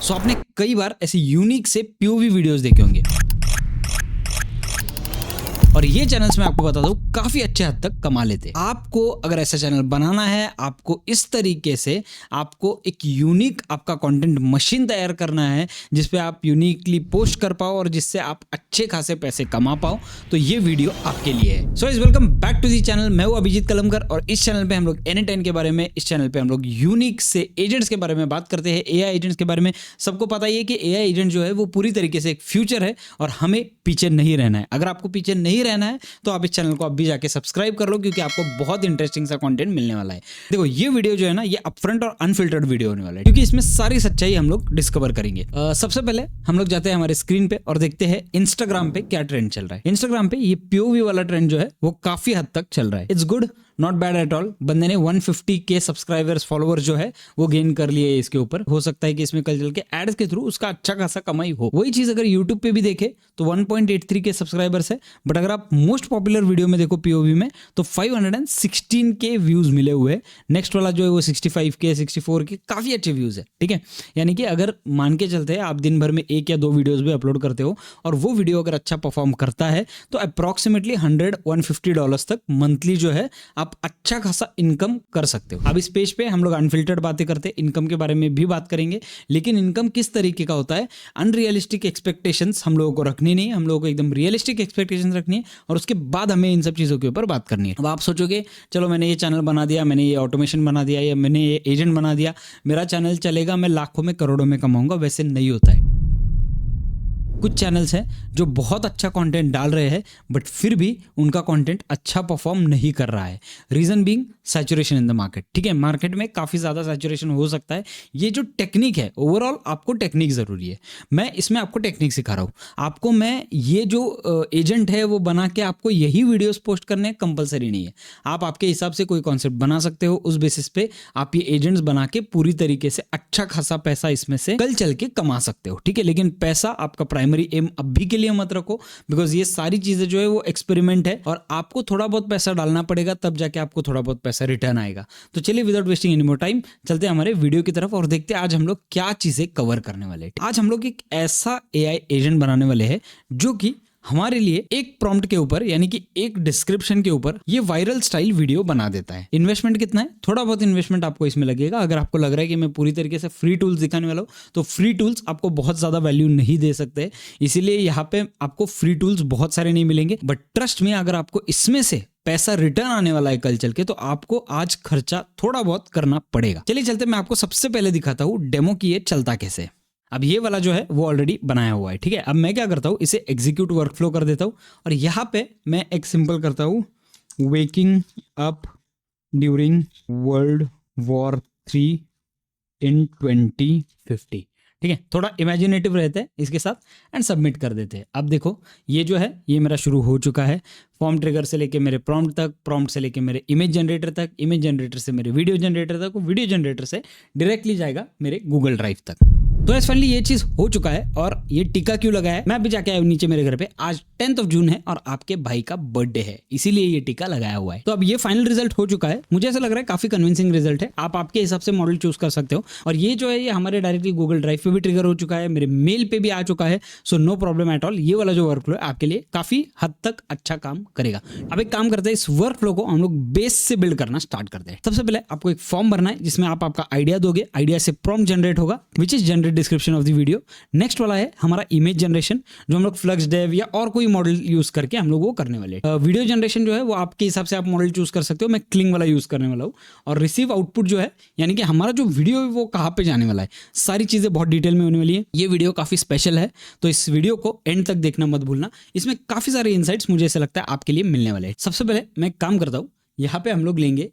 सो आपने कई बार ऐसे यूनिक से पीओवी वीडियोस देखे होंगे और ये चैनल्स मैं आपको बता दूं काफी अच्छे हद तक कमा लेते हैं। आपको अगर ऐसा चैनल बनाना है, आपको इस तरीके से आपको एक यूनिक आपका कंटेंट मशीन तैयार करना है जिसपे आप यूनिकली पोस्ट कर पाओ और जिससे आप अच्छे खासे पैसे कमा पाओ, तो ये वीडियो आपके लिए है। So is welcome back to the channel. मैं हूं अभिजीत कलमकर और इस चैनल पे हम लोग N10 के बारे में, इस चैनल पे हम लोग यूनिक से एजेंट्स के बारे में बात करते हैं, एआई एजेंट्स के बारे में। सबको पता ही है कि एआई एजेंट जो है वो पूरी तरीके से एक फ्यूचर है और हमें पीछे नहीं रहना है। अगर आपको पीछे नहीं रहना है तो आप इस चैनल को अभी जाके सब्सक्राइब कर लो क्योंकि आपको बहुत इंटरेस्टिंग सा कंटेंट मिलने वाला है। देखो ये वीडियो जो है ना, ये अपफ्रंट और अनफिल्टर्ड वीडियो होने वाला है क्योंकि इसमें सारी सच्चाई हम लोग डिस्कवर करेंगे। सबसे पहले हम लोग जाते हैं हमारे स्क्रीन पे और देखते हैं इंस्टाग्राम पे क्या ट्रेंड चल रहा है। इंस्टाग्राम पे ये पीओवी वाला ट्रेंड जो है वो काफी हद तक चल रहा है। It's good, not bad at all. बंदे ने 150K सब्सक्राइबर्स, फॉलोअर्स जो है वो गेन कर लिए इसके ऊपर। हो सकता है कि इसमें कल चल के एड्स के थ्रू उसका अच्छा खासा कमाई हो। वही चीज अगर यूट्यूब पे भी देखे तो 1.83K सब्सक्राइबर्स है, बट अगर आप मोस्ट पॉपुलर वीडियो में देखो पीओवी में तो 516K व्यूज मिले हुए हैं। नेक्स्ट वाला जो है वो 65K 64K, काफी अच्छे व्यूज है। ठीक है, यानी कि अगर मान के चलते हैं आप दिन भर में 1 या 2 वीडियोस भी अपलोड करते हो और वो वीडियो अगर अच्छा परफॉर्म करता है तो अप्रॉक्सीमेटली $100-150 तक मंथली जो है आप अच्छा खासा इनकम कर सकते हो। अब इस पेज पे हम लोग अनफिल्टर्ड बातें करते हैं, इनकम के बारे में भी बात करेंगे, लेकिन इनकम किस तरीके का होता है। अनरियलिस्टिक एक्सपेक्टेशंस हम लोगों को रखनी नहीं, हम लोगों को एकदम रियलिस्टिक एक्सपेक्टेशंस रखनी है और उसके बाद हमें इन सब चीज़ों के ऊपर बात करनी है। अब आप सोचोगे चलो मैंने ये चैनल बना दिया, मैंने ये ऑटोमेशन बना दिया या मैंने ये एजेंट बना दिया, मेरा चैनल चलेगा, मैं लाखों में करोड़ों में कमाऊंगा। वैसे नहीं होता है। कुछ चैनल्स हैं जो बहुत अच्छा कंटेंट डाल रहे हैं बट फिर भी उनका कंटेंट अच्छा परफॉर्म नहीं कर रहा है। Reason being saturation in the market. ठीक है, मार्केट में काफ़ी ज़्यादा सैचुरेशन हो सकता है। ये जो टेक्निक है, ओवरऑल आपको टेक्निक ज़रूरी है। मैं इसमें आपको टेक्निक सिखा रहा हूँ। आपको मैं ये जो एजेंट है वो बना के आपको यही वीडियोस पोस्ट करने कंपलसरी नहीं है। आप आपके हिसाब से कोई कॉन्सेप्ट बना सकते हो, उस बेसिस पे आप ये एजेंट्स बना के पूरी तरीके से अच्छा खासा पैसा इसमें से कल चल के कमा सकते हो। ठीक है, लेकिन पैसा आपका प्राइमरी एम अभी के लिए मत रखो बिकॉज ये सारी चीजें जो है वो एक्सपेरिमेंट है और आपको थोड़ा बहुत पैसा डालना पड़ेगा, तब जाके आपको थोड़ा बहुत पैसा रिटर्न आएगा। तो चलिए without wasting any more time चलते हैं हमारे वीडियो की तरफ और देखते हैं आज हम लोग क्या चीजें कवर करने वाले हैं। आज हम लोग एक ऐसा एआई एजेंट बनाने वाले हैं जो कि हमारे लिए एक प्रॉम्प्ट के ऊपर यानी कि एक डिस्क्रिप्शन के ऊपर ये वायरल स्टाइल वीडियो बना देता है। इन्वेस्टमेंट कितना है? थोड़ा बहुत इन्वेस्टमेंट आपको इसमें लगेगा। अगर आपको लग रहा है कि मैं पूरी तरीके से फ्री टूल्स दिखाने वाला हूँ तो फ्री टूल्स आपको बहुत ज्यादा वैल्यू नहीं दे सकते, इसीलिए यहाँ पे आपको फ्री टूल्स बहुत सारे नहीं मिलेंगे। बट ट्रस्ट में, अगर आपको इसमें से पैसा रिटर्न आने वाला है कल चल के तो आपको आज खर्चा थोड़ा बहुत करना पड़ेगा। चलिए चलते, मैं आपको सबसे पहले दिखाता हूँ डेमो की ये चलता कैसे। अब ये वाला जो है वो ऑलरेडी बनाया हुआ है। ठीक है, अब मैं क्या करता हूँ, इसे एग्जीक्यूट वर्कफ्लो कर देता हूँ और यहाँ पे मैं एक सिंपल करता हूँ, waking up during world war 3 in 2050। ठीक है, थोड़ा इमेजिनेटिव रहते हैं इसके साथ एंड सबमिट कर देते हैं। अब देखो ये जो है ये मेरा शुरू हो चुका है। फॉर्म ट्रिगर से लेके मेरे प्रॉम्प्ट तक, प्रॉम्प्ट से लेके मेरे इमेज जनरेटर तक, इमेज जनरेटर से मेरे वीडियो जनरेटर तक, वीडियो जनरेटर से डायरेक्टली जाएगा मेरे गूगल ड्राइव तक। तो फाइनली ये चीज हो चुका है। और ये टीका क्यों लगा है, मैं अभी जाके आया हूं नीचे मेरे घर पे। आज 10th of June है और आपके भाई का बर्थडे है, इसीलिए ये टीका लगाया हुआ है। तो अब ये फाइनल रिजल्ट हो चुका है। मुझे ऐसा लग रहा है काफी कन्विंसिंग रिजल्ट है। आप आपके हिसाब से मॉडल चूज कर सकते हो और ये जो है ये हमारे डायरेक्टली गूगल ड्राइव पे भी ट्रिगर हो चुका है, मेरे मेल पे भी आ चुका है। So no problem at all. ये वाला जो वर्कफ्लो है आपके लिए काफी हद तक अच्छा काम करेगा। अब एक काम करते हैं, इस वर्कफ्लो को हम लोग बेस से बिल्ड करना स्टार्ट करते हैं। सबसे पहले आपको एक फॉर्म भरना है जिसमें आप आपका आइडिया दोगे, आइडिया से प्रॉम्प्ट जनरेट होगा which is generate description of the video. Next वाला है हमारा इमेज जनरेशन, जो हम लोग फ्लक्स डेव या और कोई मॉडल यूज करके हम लोग वो करने वाले हैं। वीडियो जनरेशन जो है वो आपके हिसाब से आप मॉडल चूज कर सकते हो, मैं क्लिंग वाला यूज करने वाला हूँ। और रिसीव आउटपुट जो है यानी कि हमारा जो वीडियो है वो कहाँ पे जाने वाला है, सारी चीजें बहुत डिटेल में होने वाली है। ये वीडियो काफी स्पेशल है तो इस वीडियो को एंड तक देखना मत भूलना, इसमें काफी सारे इनसाइट्स मुझे ऐसा लगता है आपके लिए मिलने वाले हैं। सबसे पहले मैं एक काम करता हूँ, यहाँ पे हम लोग लेंगे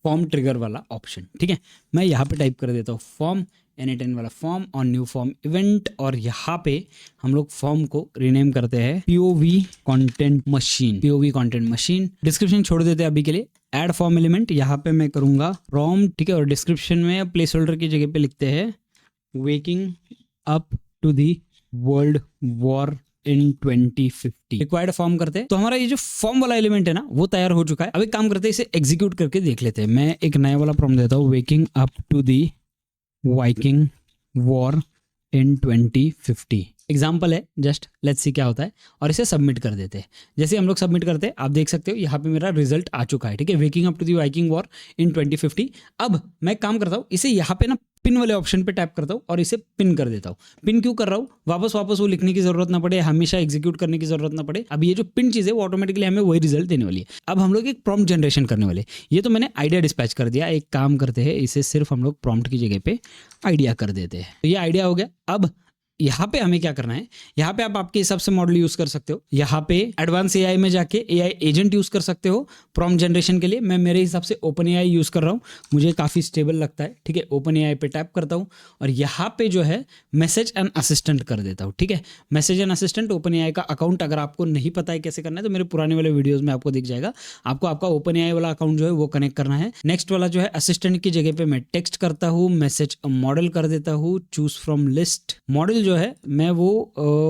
फॉर्म ट्रिगर वाला ऑप्शन। ठीक है, मैं यहाँ पे टाइप कर देता हूँ फॉर्म N10 वाला form on new form event और यहाँ पे हम लोग फॉर्म को रीनेम करते हैं POV content machine. POV content machine description छोड़ देते हैं अभी के लिए। ऐड फॉर्म एलिमेंट यहाँ पे मैं करूंगा फ्रॉम। ठीक है, और डिस्क्रिप्शन में प्लेस होल्डर की जगह पे लिखते हैं waking up to the world war in 2050। Required form करते हैं तो हमारा ये जो फॉर्म वाला एलिमेंट है ना वो तैयार हो चुका है। अब एक काम करते हैं, इसे एग्जीक्यूट करके देख लेते हैं। मैं एक नया वाला प्रॉम्प्ट देता हूँ, waking up to the viking war in 2050। Example है, जस्ट लेट्स सी क्या होता है, और इसे सबमिट कर देते हैं। जैसे हम लोग सबमिट करते हैं, आप देख सकते हो यहाँ पे मेरा रिजल्ट आ चुका है, ठीक है, waking up to the viking war in 2050। अब मैं काम करता हूँ, इसे यहाँ पे ना पिन वाले ऑप्शन पे टैप करता हूँ और इसे पिन कर देता हूँ। पिन क्यों कर रहा हूँ, वापस वो लिखने की जरूरत ना पड़े, हमेशा एग्जीक्यूट करने की जरूरत ना पड़े। अब ये जो पिन चीज़ है वो ऑटोमेटिकली हमें वही रिजल्ट देने वाली है। अब हम लोग एक प्रॉम्प्ट जनरेशन करने वाले, ये तो मैंने आइडिया डिस्पैच कर दिया। एक काम करते हैं, इसे सिर्फ हम लोग प्रॉम्प्ट की जगह पे आइडिया कर देते हैं। तो ये आइडिया हो गया। अब यहाँ पे हमें क्या करना है, यहाँ पे आप आपके हिसाब से मॉडल यूज कर सकते हो। यहाँ पे एडवांस एआई में जाके एआई एजेंट यूज कर सकते हो प्रॉम्प्ट जनरेशन के लिए। मैं मेरे हिसाब से ओपन एआई यूज कर रहा हूँ, मुझे काफी स्टेबल लगता है, ठीक है। ओपन एआई पे टैप करता हूँ और यहाँ पे जो है मैसेज एंड असिस्टेंट कर देता हूँ, ठीक है। Message and assistant open AI का अकाउंट अगर आपको नहीं पता है कैसे करना है तो मेरे पुराने वाले वीडियोज में आपको दिख जाएगा। आपको आपका ओपन एआई वाला अकाउंट जो है वो कनेक्ट करना है। नेक्स्ट वाला जो है असिस्टेंट की जगह पे मैं टेक्स्ट करता हूँ, मैसेज मॉडल कर देता हूँ, चूज फ्रॉम लिस्ट। मॉडल जो है मैं वो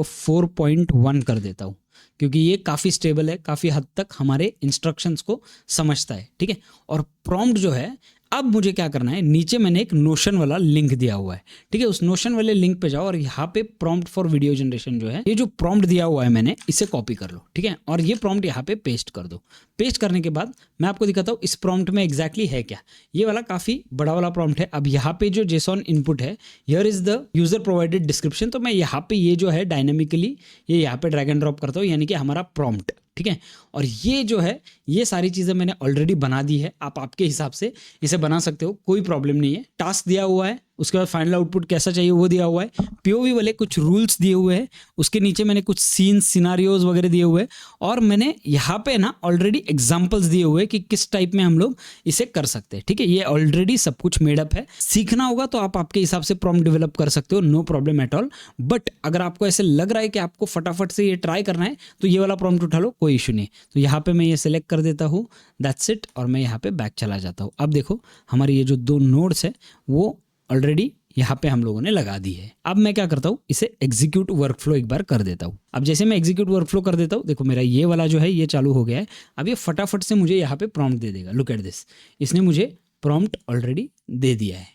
4.1 कर देता हूँ, क्योंकि ये काफ़ी स्टेबल है, काफ़ी हद तक हमारे इंस्ट्रक्शंस को समझता है, ठीक है। और प्रॉम्प्ट जो है, अब मुझे क्या करना है, नीचे मैंने एक नोशन वाला लिंक दिया हुआ है, ठीक है। उस नोशन वाले लिंक पे जाओ और यहाँ पे प्रॉम्प्ट फॉर वीडियो जनरेशन जो है, ये जो प्रॉम्प्ट दिया हुआ है मैंने, इसे कॉपी कर लो, ठीक है। और ये प्रॉम्प्ट यहाँ पे पेस्ट कर दो। पेस्ट करने के बाद मैं आपको दिखाता हूँ इस प्रॉम्प्ट में एग्जैक्टली है क्या। ये वाला काफ़ी बड़ा वाला प्रॉम्प्ट है। अब यहाँ पे जो जेसॉन इनपुट है, here is the user provided description, तो मैं यहाँ पे ये जो है डायनेमिकली ये यहाँ पे ड्रैग एंड ड्रॉप करता हूँ, यानी कि हमारा प्रॉम्प्ट, ठीक है। और ये जो है, ये सारी चीज़ें मैंने ऑलरेडी बना दी है। आप आपके हिसाब से इसे बना सकते हो, कोई प्रॉब्लम नहीं है। टास्क दिया हुआ है, उसके बाद फाइनल आउटपुट कैसा चाहिए वो दिया हुआ है। पीओवी वाले कुछ रूल्स दिए हुए हैं, उसके नीचे मैंने कुछ सीन्स सिनारियोज वगैरह दिए हुए हैं, और मैंने यहाँ पे ना ऑलरेडी एग्जांपल्स दिए हुए हैं कि किस टाइप में हम लोग इसे कर सकते हैं, ठीक है। ये ऑलरेडी सब कुछ मेडअप है। सीखना होगा तो आप आपके हिसाब से प्रॉम्प्ट डेवलप कर सकते हो, no problem at all. But अगर आपको ऐसे लग रहा है कि आपको फटाफट से ये ट्राई करना है तो ये वाला प्रॉम्प्ट उठा लो, कोई इशू नहीं। तो यहाँ पे मैं ये सिलेक्ट कर देता हूँ, दैट्स इट, और मैं यहाँ पे बैक चला जाता हूँ। अब देखो हमारी ये जो 2 नोड्स है वो ऑलरेडी यहाँ पे हम लोगों ने लगा दी है। अब मैं क्या करता हूँ, इसे एग्जीक्यूट वर्कफ्लो एक बार कर देता हूँ। अब जैसे मैं एग्जीक्यूट वर्कफ्लो कर देता हूँ, देखो मेरा ये वाला जो है ये चालू हो गया है। अब ये फटाफट से मुझे यहाँ पे प्रॉम्प्ट दे देगा। लुक एट दिस, इसने मुझे प्रॉम्प्ट ऑलरेडी दे दिया है।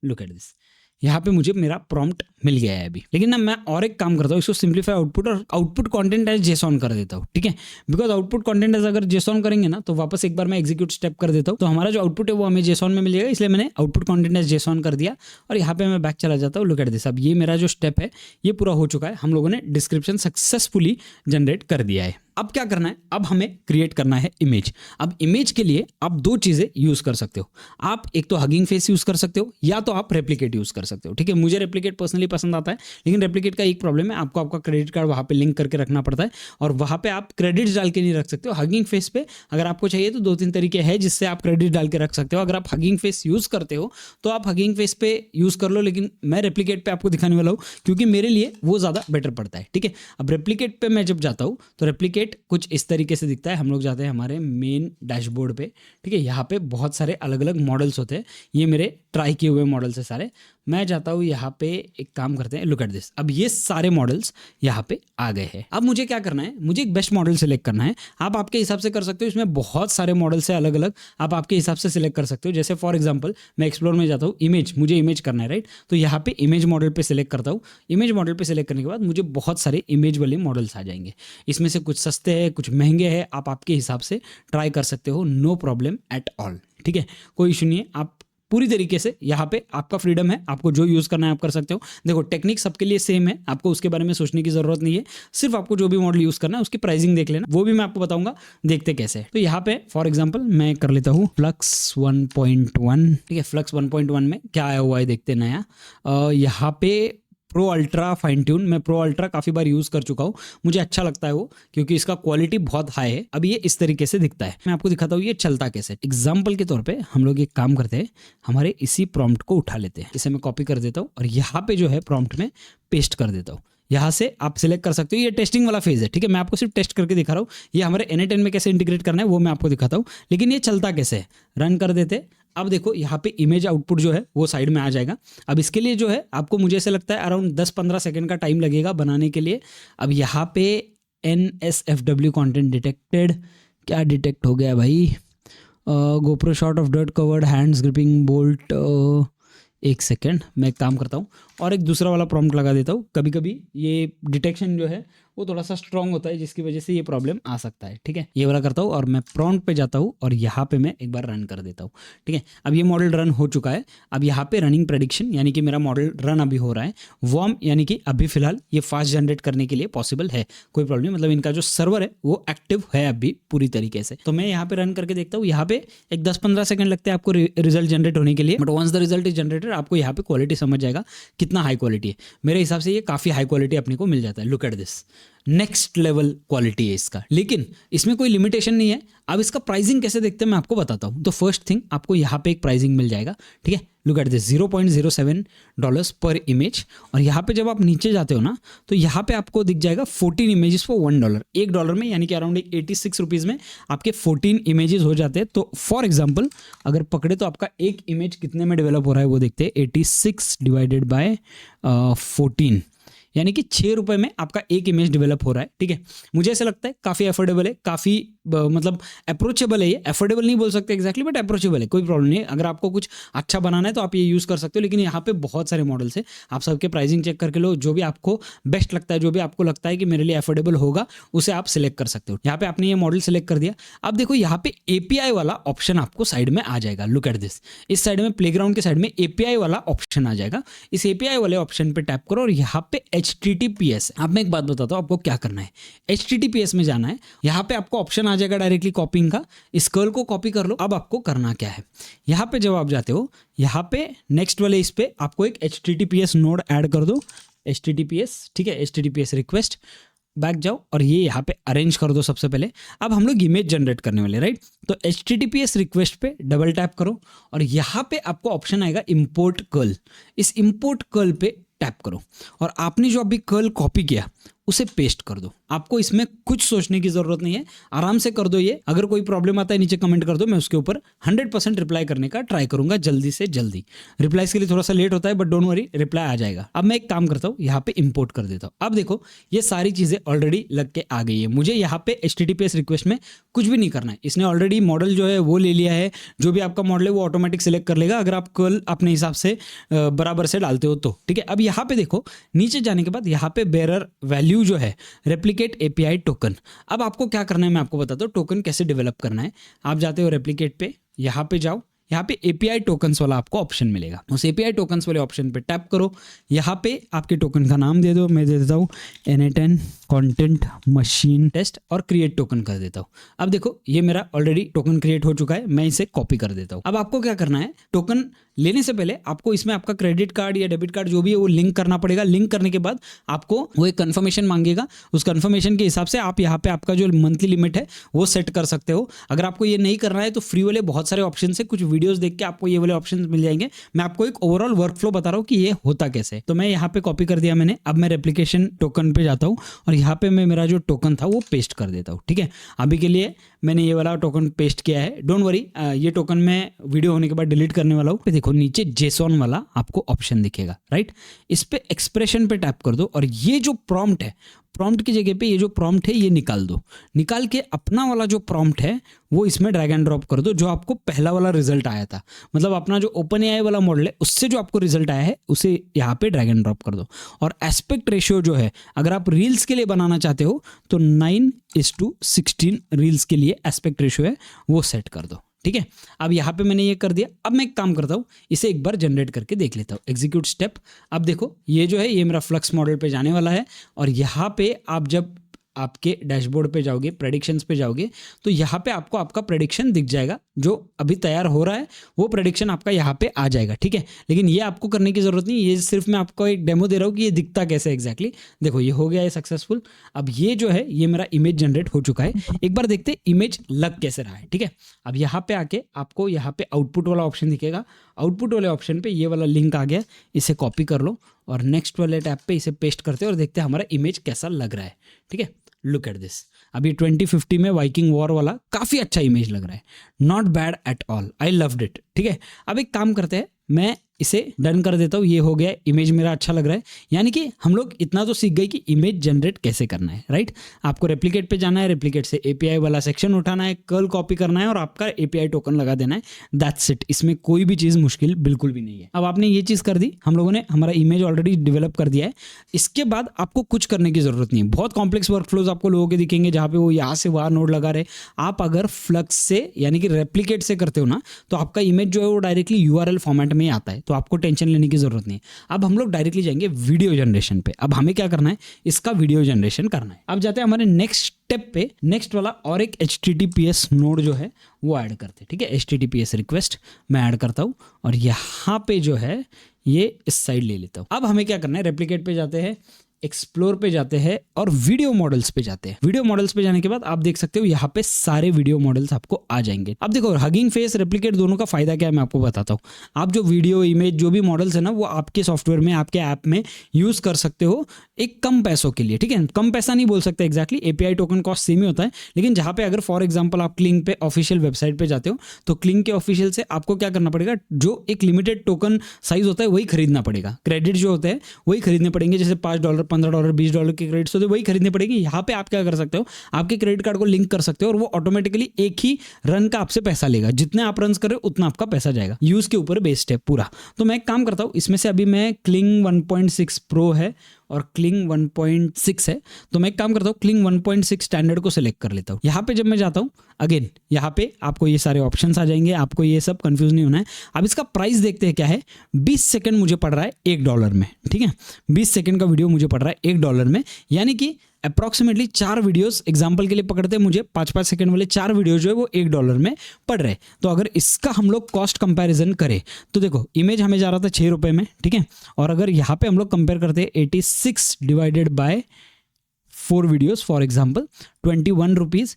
लुक एट दिस, यहाँ पे मुझे मेरा प्रॉम्प्ट मिल गया है अभी। लेकिन ना मैं और एक काम करता हूँ, इसको सिंप्लीफाई आउटपुट और आउटपुट कंटेंट एज जेसॉन कर देता हूँ, ठीक है। बिकॉज आउटपुट कंटेंट एज अगर जेसॉन करेंगे ना तो वापस एक बार मैं एग्जीक्यूट स्टेप कर देता हूँ, तो हमारा जो आउटपुट है वो हमें जेसॉन में मिल जाएगा। इसलिए मैंने आउटपुट कंटेंट एज जेसॉन कर दिया और यहाँ पे मैं बैक चला जाता हूँ। लुक एट दिस, अब ये मेरा जो स्टेप है ये पूरा हो चुका है। हम लोगों ने डिस्क्रिप्शन सक्सेसफुली जनरेट कर दिया है। अब क्या करना है, अब हमें क्रिएट करना है इमेज। अब इमेज के लिए आप 2 चीजें यूज कर सकते हो। आप एक तो हगिंग फेस यूज कर सकते हो या तो आप रेप्लिकेट यूज कर सकते हो, ठीक है। मुझे रेप्लिकेट पर्सनली पसंद आता है, लेकिन रेप्लिकेट का एक प्रॉब्लम है, आपको आपका क्रेडिट कार्ड वहां पे लिंक करके रखना पड़ता है और वहां पे आप क्रेडिट्स डाल के नहीं रख सकते हो। हगिंग फेस पे अगर आपको चाहिए तो 2-3 तरीके हैं जिससे आप क्रेडिट डाल के रख सकते हो। अगर आप हगिंग फेस यूज करते हो तो आप हगिंग फेस पे यूज कर लो, लेकिन मैं रेप्लिकेट पे आपको दिखाने वाला हूँ क्योंकि मेरे लिए वो ज्यादा बेटर पड़ता है, ठीक है। अब रेप्लिकेट पे मैं जब जाता हूँ तो रेप्लिकेट कुछ इस तरीके से दिखता है। हम लोग जाते हैं हमारे मेन डैशबोर्ड पे, ठीक है। यहाँ पे बहुत सारे अलग अलग मॉडल्स होते हैं, ये मेरे ट्राई किए हुए मॉडल्स है सारे। मैं जाता हूँ यहाँ पे, एक काम करते हैं, लुक एट दिस, अब ये सारे मॉडल्स यहाँ पे आ गए हैं। अब मुझे क्या करना है, मुझे एक बेस्ट मॉडल सेलेक्ट करना है। आप आपके हिसाब से कर सकते हो, इसमें बहुत सारे मॉडल्स है अलग अलग, आप आपके हिसाब से सिलेक्ट कर सकते हो। जैसे फॉर एग्जांपल मैं एक्सप्लोर में जाता हूँ, इमेज, मुझे इमेज करना है, राइट। तो यहाँ पे इमेज मॉडल पे सिलेक्ट करता हूँ। इमेज मॉडल पे सिलेक्ट करने के बाद मुझे बहुत सारे इमेज वाले मॉडल्स आ जाएंगे। इसमें से कुछ सस्ते हैं, कुछ महंगे हैं, आप आपके हिसाब से ट्राई कर सकते हो, नो प्रॉब्लम एट ऑल, ठीक है। कोई इशू नहीं है, आप पूरी तरीके से यहाँ पे आपका फ्रीडम है, आपको जो यूज़ करना है आप कर सकते हो। देखो टेक्निक सबके लिए सेम है, आपको उसके बारे में सोचने की जरूरत नहीं है। सिर्फ आपको जो भी मॉडल यूज़ करना है उसकी प्राइसिंग देख लेना, वो भी मैं आपको बताऊंगा, देखते कैसे है। तो यहाँ पे फॉर एग्जांपल मैं कर लेता हूँ फ्लक्स 1.1, ठीक है। फ्लक्स 1.1 में क्या आया हुआ है देखते नया। यहाँ पे प्रो अल्ट्रा फाइन ट्यून, मैं प्रो अल्ट्रा काफ़ी बार यूज़ कर चुका हूँ, मुझे अच्छा लगता है वो, क्योंकि इसका क्वालिटी बहुत हाई है। अब ये इस तरीके से दिखता है, मैं आपको दिखाता हूँ ये चलता कैसे। एग्जाम्पल के तौर पे हम लोग एक काम करते हैं, हमारे इसी प्रॉम्प्ट को उठा लेते हैं, इसे मैं कॉपी कर देता हूँ और यहाँ पे जो है प्रॉम्प्ट में पेस्ट कर देता हूँ। यहाँ से आप सिलेक्ट कर सकते हो, ये टेस्टिंग वाला फेज है, ठीक है। मैं आपको सिर्फ टेस्ट करके दिखा रहा हूँ, ये हमारे N10 में कैसे इंटीग्रेट करना है वो मैं आपको दिखाता हूँ, लेकिन ये चलता कैसे है। रन कर देते। अब देखो यहाँ पे इमेज आउटपुट जो है वो साइड में आ जाएगा। अब इसके लिए जो है आपको, मुझे ऐसा लगता है अराउंड 10-15 सेकंड का टाइम लगेगा बनाने के लिए। अब यहाँ पे NSFW कंटेंट डिटेक्टेड, क्या डिटेक्ट हो गया भाई, GoPro shot of dirt covered hands gripping bolt. एक सेकेंड, मैं एक काम करता हूँ और एक दूसरा वाला प्रॉम्प्ट लगा देता हूँ। कभी कभी ये डिटेक्शन जो है वो थोड़ा सा स्ट्रांग होता है, जिसकी वजह से ये प्रॉब्लम आ सकता है। ठीक है, ये वाला करता हूँ और मैं प्रॉम्प्ट पे जाता हूँ और यहाँ पे मैं एक बार रन कर देता हूँ। ठीक है, अब ये मॉडल रन हो चुका है। अब यहाँ पे रनिंग प्रेडिक्शन यानी कि मेरा मॉडल रन अभी हो रहा है। वॉर्म यानी कि अभी फिलहाल ये फास्ट जनरेट करने के लिए पॉसिबल है, कोई प्रॉब्लम नहीं, मतलब इनका जो सर्वर है वो एक्टिव है अभी पूरी तरीके से। तो मैं यहाँ पे रन करके देखता हूँ। यहाँ पे एक 10-15 सेकंड लगते हैं आपको रिजल्ट जनरेट होने के लिए, but once the result is generated आपको यहाँ पे क्वालिटी समझ जाएगा कितना हाई क्वालिटी है। मेरे हिसाब से ये काफ़ी हाई क्वालिटी अपने को मिल जाता है। Look at this, next level quality है इसका। लेकिन इसमें कोई लिमिटेशन नहीं है। अब इसका प्राइसिंग कैसे देखते हैं मैं आपको बताता हूँ। तो फर्स्ट थिंग आपको यहाँ पे एक प्राइसिंग मिल जाएगा। ठीक है, लुक एट दिस, $0.07 पर इमेज। और यहाँ पे जब आप नीचे जाते हो ना तो यहाँ पे आपको दिख जाएगा 14 इमेजेस फॉर $1। $1 में यानी कि अराउंड 86 रुपीज़ में आपके 14 इमेजेस हो जाते हैं। तो फॉर एग्जाम्पल अगर पकड़े तो आपका एक इमेज कितने में डेवलप हो रहा है वो देखते हैं। 86 डिवाइडेड बाय 14 यानी कि 6 रुपये में आपका एक इमेज डेवलप हो रहा है। ठीक है, मुझे ऐसा लगता है काफ़ी अफोर्डेबल है, काफ़ी मतलब अप्रोचेबल है। ये अफोर्डेबल नहीं बोल सकते एग्जैक्टली, बट अप्रोचेबल है, कोई प्रॉब्लम नहीं है। अगर आपको कुछ अच्छा बनाना है तो आप ये यूज़ कर सकते हो। लेकिन यहाँ पे बहुत सारे मॉडल्स हैं, आप सबके प्राइसिंग चेक करके लो। जो भी आपको बेस्ट लगता है, जो भी आपको लगता है कि मेरे लिए अफोर्डेबल होगा, उसे आप सिलेक्ट कर सकते हो। यहाँ पे आपने ये मॉडल सिलेक्ट कर दिया। अब देखो यहाँ पे API वाला ऑप्शन आपको साइड में आ जाएगा। लुक एट दिस, इस साइड में प्लेग्राउंड के साइड में API वाला ऑप्शन आ जाएगा। इस API वाले ऑप्शन पे टैप करो और यहाँ पे HTTPS। अब मैं एक बात बताता हूँ आपको क्या करना है। HTTPS में जाना है, यहाँ पे आपको ऑप्शन आ जाएगा डायरेक्टली कॉपिंग का। इस कर्ल को कॉपी कर लो। अब आपको करना क्या है, यहाँ पे जब आप जाते हो यहाँ पे नेक्स्ट वाले इस पे आपको एक HTTPS नोड ऐड कर दो। HTTPS, ठीक है, HTTPS रिक्वेस्ट, बैक जाओ और ये यहाँ पे अरेंज कर दो सबसे पहले। अब हम लोग इमेज जनरेट करने वाले, राइट। तो HTTPS रिक्वेस्ट पे डबल टैप करो और यहाँ पे आपको ऑप्शन आएगा इंपोर्ट कर्ल। इस इंपोर्ट कर्ल पे टैप करो और आपने जो अभी कर्ल कॉपी किया उसे पेस्ट कर दो। आपको इसमें कुछ सोचने की जरूरत नहीं है, आराम से कर दो ये। अगर कोई प्रॉब्लम आता है नीचे कमेंट कर दो, मैं उसके ऊपर 100% रिप्लाई करने का ट्राई करूंगा जल्दी से जल्दी। रिप्लाईज के लिए थोड़ा सा लेट होता है, बट डोंट वरी, रिप्लाई आ जाएगा। अब मैं एक काम करता हूँ, यहाँ पे इंपोर्ट कर देता हूँ। अब देखो ये सारी चीजें ऑलरेडी लग के आ गई है। मुझे यहाँ पे HTTPS रिक्वेस्ट में कुछ भी नहीं करना है। इसने ऑलरेडी मॉडल जो है वो ले लिया है। जो भी आपका मॉडल है वो ऑटोमेटिक सिलेक्ट कर लेगा अगर आप कर्ल अपने हिसाब से बराबर से डालते हो तो। ठीक है, अब यहाँ पे देखो नीचे जाने के बाद यहाँ पे बेरर वैल्यू जो है रेप्लिकेट API टोकन। अब आपको क्या करना है मैं आपको बताता हूँ टोकन कैसे डेवलप करना है। आप जाते हो रेप्लिकेट पे, यहाँ पे जाओ, यहाँ पे API टोकन्स वाला आपको ऑप्शन मिलेगा। उस API टोकन्स वाले ऑप्शन पे टैप करो। यहाँ पे आपके टोकन का नाम दे दो। मैं दे देता हूँ n8n कंटेंट मशीन टेस्ट और क्रिएट टोकन कर देता हूँ। अब देखो ये मेरा ऑलरेडी टोकन क्रिएट हो चुका है, मैं इसे कॉपी कर देता हूँ। अब आपको क्या करना है, टोकन लेने से पहले आपको इसमें आपका क्रेडिट कार्ड या डेबिट कार्ड जो भी है वो लिंक करना पड़ेगा। लिंक करने के बाद आपको वो एक कंफर्मेशन मांगेगा। उस कंफर्मेशन के हिसाब से आप यहाँ पे आपका जो मंथली लिमिट है वो सेट कर सकते हो। अगर आपको ये नहीं करना है तो फ्री वाले बहुत सारे ऑप्शन है, कुछ वीडियोस देख के आपको ये वाले ऑप्शन मिल जाएंगे। मैं आपको एक ओवरऑल वर्कफ्लो बता रहा हूँ कि ये होता कैसे। तो मैं यहाँ पे कॉपी कर दिया मैंने। अब मैं रेप्लिकेशन टोकन पे जाता हूँ और यहाँ पे मैं मेरा जो टोकन था वो पेस्ट कर देता हूँ। ठीक है, अभी के लिए मैंने ये वाला टोकन पेस्ट किया है। डोंट वरी, ये टोकन मैं वीडियो होने के बाद डिलीट करने वाला हूँ। देखो नीचे JSON वाला आपको ऑप्शन दिखेगा, राइट। इस पे एक्सप्रेशन पे टैप कर दो और ये जो प्रॉम्प्ट है, प्रॉम्प्ट की जगह पे ये जो प्रॉम्प्ट है ये निकाल दो। निकाल के अपना वाला जो प्रॉम्प्ट है वो इसमें ड्रैग एंड ड्रॉप कर दो, जो आपको पहला वाला रिजल्ट आया था। मतलब अपना जो OpenAI वाला मॉडल है उससे जो आपको रिजल्ट आया है उसे यहाँ पे ड्रैग एंड ड्रॉप कर दो। और एस्पेक्ट रेशियो जो है, अगर आप रील्स के लिए बनाना चाहते हो तो 9:16 रील्स के लिए एस्पेक्ट रेशियो है वो सेट कर दो। ठीक है, अब यहाँ पे मैंने ये कर दिया। अब मैं एक काम करता हूँ, इसे एक बार जनरेट करके देख लेता हूँ। Execute step. अब देखो ये जो है ये मेरा फ्लक्स मॉडल पे जाने वाला है और यहाँ पे आप जब आपके डैशबोर्ड पे जाओगे, प्रेडिक्शंस पे जाओगे, तो यहाँ पे आपको आपका प्रेडिक्शन दिख जाएगा। जो अभी तैयार हो रहा है वो प्रेडिक्शन आपका यहाँ पे आ जाएगा। ठीक है, लेकिन ये आपको करने की जरूरत नहीं, ये सिर्फ मैं आपको एक डेमो दे रहा हूँ कि ये दिखता कैसे एग्जैक्टली। देखो ये हो गया है सक्सेसफुल। अब ये जो है ये मेरा इमेज जनरेट हो चुका है। एक बार देखते इमेज लग कैसे रहा है। ठीक है, अब यहाँ पे आके आपको यहाँ पे आउटपुट वाला ऑप्शन दिखेगा। आउटपुट वाले ऑप्शन पे ये वाला लिंक आ गया, इसे कॉपी कर लो और नेक्स्ट वाले टैब पे इसे पेस्ट करते हैं और देखते हैं हमारा इमेज कैसा लग रहा है। ठीक है, लुक एट दिस। अभी 2050 में वाइकिंग वॉर वाला काफ़ी अच्छा इमेज लग रहा है, not bad at all, I loved it. ठीक है, अब एक काम करते हैं, मैं इसे डन कर देता हूँ। ये हो गया, इमेज मेरा अच्छा लग रहा है। यानी कि हम लोग इतना तो सीख गए कि इमेज जनरेट कैसे करना है, राइट। आपको रेप्लिकेट पे जाना है, रेप्लिकेट से एपीआई वाला सेक्शन उठाना है, कर्ल कॉपी करना है और आपका एपीआई टोकन लगा देना है। That's it. इसमें कोई भी चीज़ मुश्किल बिल्कुल भी नहीं है। अब आपने ये चीज़ कर दी, हम लोगों ने हमारा इमेज ऑलरेडी डेवलप कर दिया है। इसके बाद आपको कुछ करने की जरूरत नहीं है। बहुत कॉम्प्लेक्स वर्कफ्लोज आपको लोगों के दिखेंगे जहाँ पे वो यहाँ से वहाँ नोड लगा रहे। आप अगर फ्लक्स से यानी कि रेप्लिकेट से करते हो ना, तो आपका इमेज जो है वो डायरेक्टली यूआरएल फॉर्मेट में ही आता है, तो आपको टेंशन लेने की जरूरत नहीं है। अब हम लोग डायरेक्टली जाएंगे वीडियो जनरेशन पे। अब हमें क्या करना है, इसका वीडियो जनरेशन करना है। अब जाते हैं हमारे नेक्स्ट स्टेप पे। नेक्स्ट वाला और एक HTTPS नोड जो है वो ऐड करते हैं, ठीक है। HTTPS रिक्वेस्ट मैं ऐड करता हूँ और यहाँ पे जो है ये इस साइड ले लेता हूँ। अब हमें क्या करना है, रेप्लिकेट पे जाते हैं, एक्सप्लोर पे जाते हैं और वीडियो मॉडल्स पे जाते हैं। वीडियो मॉडल्स पे जाने के बाद आप देख सकते हो यहाँ पे सारे वीडियो मॉडल्स आपको आ जाएंगे। अब देखो हगिंग फेस, रेप्लिकेट दोनों का फायदा क्या है मैं आपको बताता हूँ। आप जो वीडियो, इमेज जो भी मॉडल्स है ना, वो आपके सॉफ्टवेयर में, आपके ऐप में यूज कर सकते हो एक कम पैसों के लिए, ठीक है। कम पैसा नहीं बोल सकते exactly, API token cost same ही होता है। लेकिन जहाँ पे अगर फॉर एग्जाम्पल आप क्लिंग पे ऑफिशियल वेबसाइट पे जाते हो, तो क्लिंग के ऑफिशियल से आपको क्या करना पड़ेगा, जो एक लिमिटेड टोकन साइज होता है वही खरीदना पड़ेगा। क्रेडिट जो होते हैं वही खरीदने पड़ेंगे, जैसे $5, $15, $20 के क्रेडिट्स होते हैं वही खरीदने पड़ेगी। यहाँ पे आप क्या कर सकते हो, आपके क्रेडिट कार्ड को लिंक कर सकते हो और वो ऑटोमेटिकली एक ही रन का आपसे पैसा लेगा। जितने आप रन कर रहे हो उतना आपका पैसा जाएगा। यूज के ऊपर बेस्ड है पूरा। तो मैं एक काम करता हूँ, इसमें से अभी मैं क्लिंग 1.6 प्रो है और क्लिंग 1.6 है, तो मैं एक काम करता हूँ, क्लिंग 1.6 स्टैंडर्ड को सिलेक्ट कर लेता हूँ। यहाँ पे जब मैं जाता हूँ, अगेन यहाँ पे आपको ये सारे ऑप्शंस आ जाएंगे, आपको ये सब कंफ्यूज नहीं होना है। अब इसका प्राइस देखते हैं क्या है। 20 सेकंड मुझे पड़ रहा है $1 में, ठीक है। 20 सेकंड का वीडियो मुझे पड़ रहा है $1 में, यानी कि अप्रॉक्सीमेटली 4 वीडियोस एग्जाम्पल के लिए पकड़ते हैं मुझे, 5-5 सेकंड वाले 4 वीडियो जो है वो $1 में पड़ रहे। तो अगर इसका हम लोग कॉस्ट कंपैरिजन करें तो देखो, इमेज हमें जा रहा था ₹6 में, ठीक है। और अगर यहाँ पे हम लोग कंपेयर करते हैं 86 divided by 4 videos for example, ₹21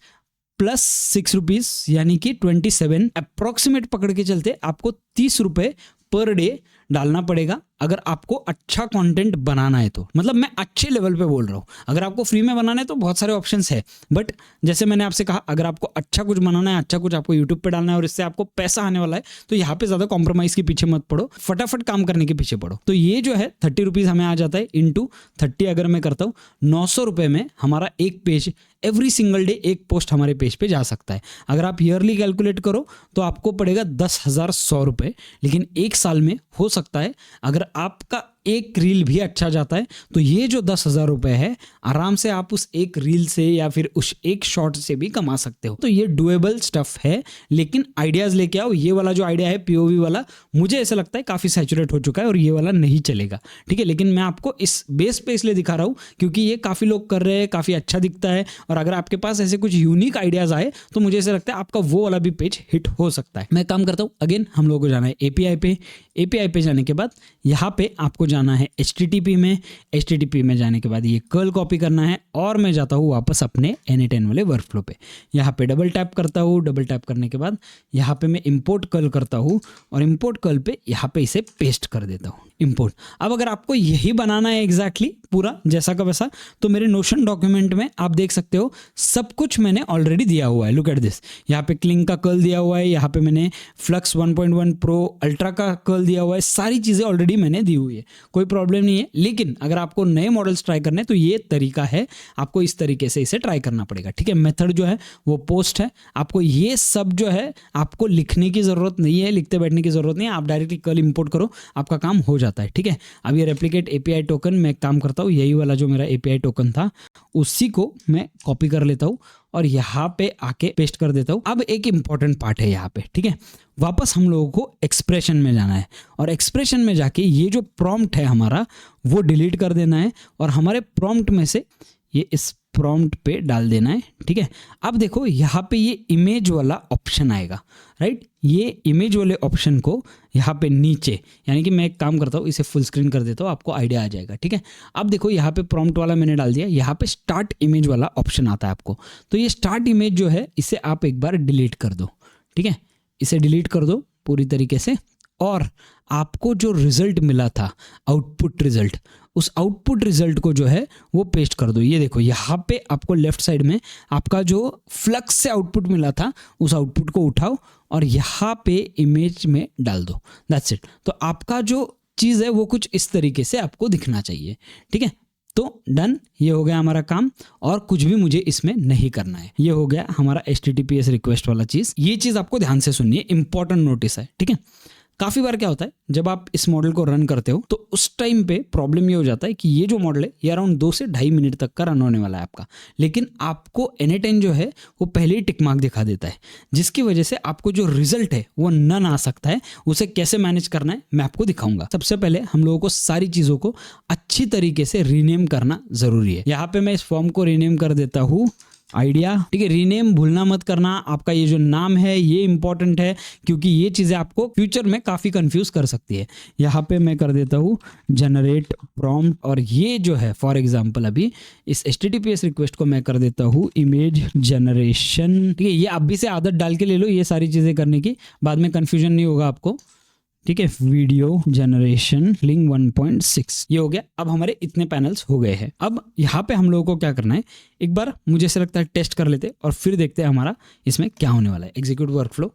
plus ₹6 यानी कि 27, अप्रॉक्सीमेट पकड़ के चलते आपको ₹30 पर डे डालना पड़ेगा अगर आपको अच्छा कंटेंट बनाना है। तो मतलब मैं अच्छे लेवल पे बोल रहा हूँ। अगर आपको फ्री में बनाना है तो बहुत सारे ऑप्शंस है, बट जैसे मैंने आपसे कहा, अगर आपको अच्छा कुछ बनाना है, अच्छा कुछ आपको यूट्यूब पे डालना है और इससे आपको पैसा आने वाला है, तो यहाँ पे ज्यादा कॉम्प्रोमाइज के पीछे मत पड़ो, फटाफट काम करने के पीछे पड़ो। तो ये जो है ₹30 हमें आ जाता है, इंटू 30 अगर मैं करता हूँ, ₹900 में हमारा एक पेज, एवरी सिंगल डे एक पोस्ट हमारे पेज पे जा सकता है। अगर आप ईयरली कैलकुलेट करो तो आपको पड़ेगा ₹10,100। लेकिन एक साल में हो सकता है अगर आपका एक रील भी अच्छा जाता है तो ये जो ₹10,000 है, आराम से आप उस एक रील से या फिर उस एक शॉर्ट से भी कमा सकते हो। तो ये डुएबल स्टफ है, लेकिन आइडियाज लेके आओ। ये वाला जो आइडिया है पीओवी वाला, मुझे ऐसा लगता है काफी सैचुरेट हो चुका है और ये वाला नहीं चलेगा, ठीक है। लेकिन मैं आपको इस बेस पे इसलिए दिखा रहा हूँ क्योंकि ये काफी लोग कर रहे हैं, काफी अच्छा दिखता है। और अगर आपके पास ऐसे कुछ यूनिक आइडियाज आए तो मुझे ऐसा लगता है आपका वो वाला भी पेज हिट हो सकता है। मैं काम करता हूँ, अगेन हम लोगों को जाना है एपीआई पे। एपीआई पे जाने के बाद यहाँ पे आपको जाना है HTTP में। HTTP में जाने के बाद ये कर्ल कॉपी करना है और मैं जाता हूँ वापस अपने N8N वाले वर्कफ्लो पे। यहाँ पे डबल टैप करता हूँ। डबल टैप करने के बाद यहाँ पे मैं इंपोर्ट कर्ल करता हूँ और इंपोर्ट कर्ल पे यहाँ पे इसे पेस्ट कर देता हूँ, इंपोर्ट। अब अगर आपको यही बनाना है एग्जैक्टली पूरा जैसा का वैसा, तो मेरे नोशन डॉक्यूमेंट में आप देख सकते हो सब कुछ मैंने ऑलरेडी दिया हुआ है। लुक एट दिस, यहाँ पे क्लिंग का कर्ल दिया हुआ है, यहाँ पे मैंने फ्लक्स 1.1 प्रो अल्ट्रा का कर्ल दिया हुआ है। सारी चीज़ें ऑलरेडी मैंने दी हुई है, कोई प्रॉब्लम नहीं है। लेकिन अगर आपको नए मॉडल्स ट्राई करने तो ये तरीका है, आपको इस तरीके से इसे ट्राई करना पड़ेगा, ठीक है। मेथड जो है वो पोस्ट है। आपको ये सब जो है आपको लिखने की ज़रूरत नहीं है, लिखते बैठने की ज़रूरत नहीं है। आप डायरेक्टली कर्ल इंपोर्ट करो, आपका काम हो जाता है, ठीक है। अब ये रेप्लिकेट एपीआई टोकन मैं काम करता हूँ, यही वाला जो मेरा एपीआई टोकन था उसी को मैं कॉपी कर लेता हूँ और यहाँ पे आके पेस्ट कर देता हूँ। अब एक इंपॉर्टेंट पार्ट है यहाँ पे, ठीक है। वापस हम लोगों को एक्सप्रेशन में जाना है और एक्सप्रेशन में जाके ये जो प्रॉम्प्ट है हमारा वो डिलीट कर देना है और हमारे प्रॉम्प्ट में से ये इस प्रॉम्प्ट पे डाल देना है, ठीक है। अब देखो यहाँ पे ये इमेज वाला ऑप्शन आएगा, राइट। ये इमेज वाले ऑप्शन को यहाँ पे नीचे, यानी कि मैं एक काम करता हूँ, इसे फुल स्क्रीन कर देता हूँ, आपको आइडिया आ जाएगा, ठीक है। अब देखो यहाँ पे प्रॉम्प्ट वाला मैंने डाल दिया, यहाँ पे स्टार्ट इमेज वाला ऑप्शन आता है आपको। तो ये स्टार्ट इमेज जो है इसे आप एक बार डिलीट कर दो, ठीक है। इसे डिलीट कर दो पूरी तरीके से। और आपको जो रिजल्ट मिला था, आउटपुट रिजल्ट, उस आउटपुट रिजल्ट को जो है वो पेस्ट कर दो। ये देखो यहाँ पे आपको लेफ्ट साइड में आपका जो फ्लक्स से आउटपुट मिला था उस आउटपुट को उठाओ और यहाँ पे इमेज में डाल दो। That's it. तो आपका जो चीज़ है वो कुछ इस तरीके से आपको दिखना चाहिए, ठीक है। तो डन, ये हो गया हमारा काम और कुछ भी मुझे इसमें नहीं करना है। ये हो गया हमारा HTTPS रिक्वेस्ट वाला चीज़। ये चीज़ आपको ध्यान से सुननी है, इंपॉर्टेंट नोटिस है, ठीक है। काफ़ी बार क्या होता है जब आप इस मॉडल को रन करते हो तो उस टाइम पे प्रॉब्लम ये हो जाता है कि ये जो मॉडल है ये अराउंड 2 से 2.5 मिनट तक का रन होने वाला है आपका, लेकिन आपको N8N जो है वो पहले ही टिक मार्क दिखा देता है, जिसकी वजह से आपको जो रिजल्ट है वो नन आ सकता है। उसे कैसे मैनेज करना है मैं आपको दिखाऊंगा। सबसे पहले हम लोगों को सारी चीज़ों को अच्छी तरीके से रीनेम करना ज़रूरी है। यहाँ पे मैं इस फॉर्म को रीनेम कर देता हूँ आइडिया, ठीक है। रीनेम भूलना मत करना, आपका ये जो नाम है ये इंपॉर्टेंट है क्योंकि ये चीज़ें आपको फ्यूचर में काफ़ी कंफ्यूज कर सकती है। यहाँ पे मैं कर देता हूँ जनरेट प्रॉम्प्ट और ये जो है फॉर एग्जांपल अभी इस HTTPS रिक्वेस्ट को मैं कर देता हूँ इमेज जनरेशन, ठीक है। ये अभी से आदत डाल के ले लो ये सारी चीज़ें करने की, बाद में कन्फ्यूजन नहीं होगा आपको, ठीक है। वीडियो जनरेशन लिंक 1.6 ये हो गया। अब हमारे इतने पैनल्स हो गए हैं। अब यहाँ पे हम लोगों को क्या करना है, एक बार मुझे ऐसा लगता है टेस्ट कर लेते और फिर देखते हैं हमारा इसमें क्या होने वाला है। एग्जीक्यूट वर्कफ्लो,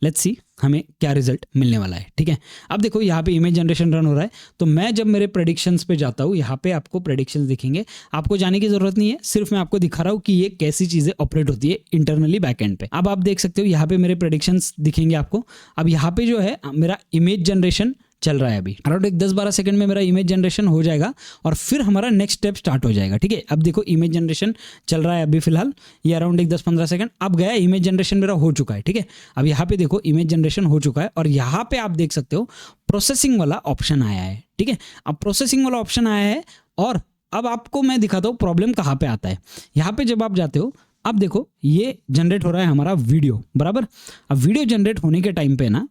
लेट्स सी हमें क्या रिजल्ट मिलने वाला है, ठीक है। अब देखो यहाँ पे इमेज जनरेशन रन हो रहा है, तो मैं जब मेरे प्रेडिक्शंस पे जाता हूँ यहाँ पे आपको प्रेडिक्शंस दिखेंगे। आपको जाने की जरूरत नहीं है, सिर्फ मैं आपको दिखा रहा हूँ कि ये कैसी चीजें ऑपरेट होती है इंटरनली बैकएंड पे। अब आप देख सकते हो यहाँ पे मेरे प्रेडिक्शंस दिखेंगे आपको। अब यहाँ पे जो है मेरा इमेज जनरेशन चल रहा है अभी, अराउंड एक 10-12 सेकंड में मेरा इमेज जनरेशन हो जाएगा और फिर हमारा नेक्स्ट स्टेप स्टार्ट हो जाएगा, ठीक है। अब देखो इमेज जनरेशन चल रहा है अभी फिलहाल, ये अराउंड एक 10-15 सेकंड अब गया, इमेज जनरेशन मेरा हो चुका है, ठीक है। अब यहाँ पे देखो इमेज जनरेशन हो चुका है और यहाँ पे आप देख सकते हो प्रोसेसिंग वाला ऑप्शन आया है, ठीक है। अब प्रोसेसिंग वाला ऑप्शन आया है और अब आपको मैं दिखाता हूँ प्रॉब्लम कहाँ पे आता है। यहाँ पे जब आप जाते हो, अब देखो ये जनरेट हो रहा है हमारा वीडियो, बराबर। अब वीडियो जनरेट होने के टाइम पे ना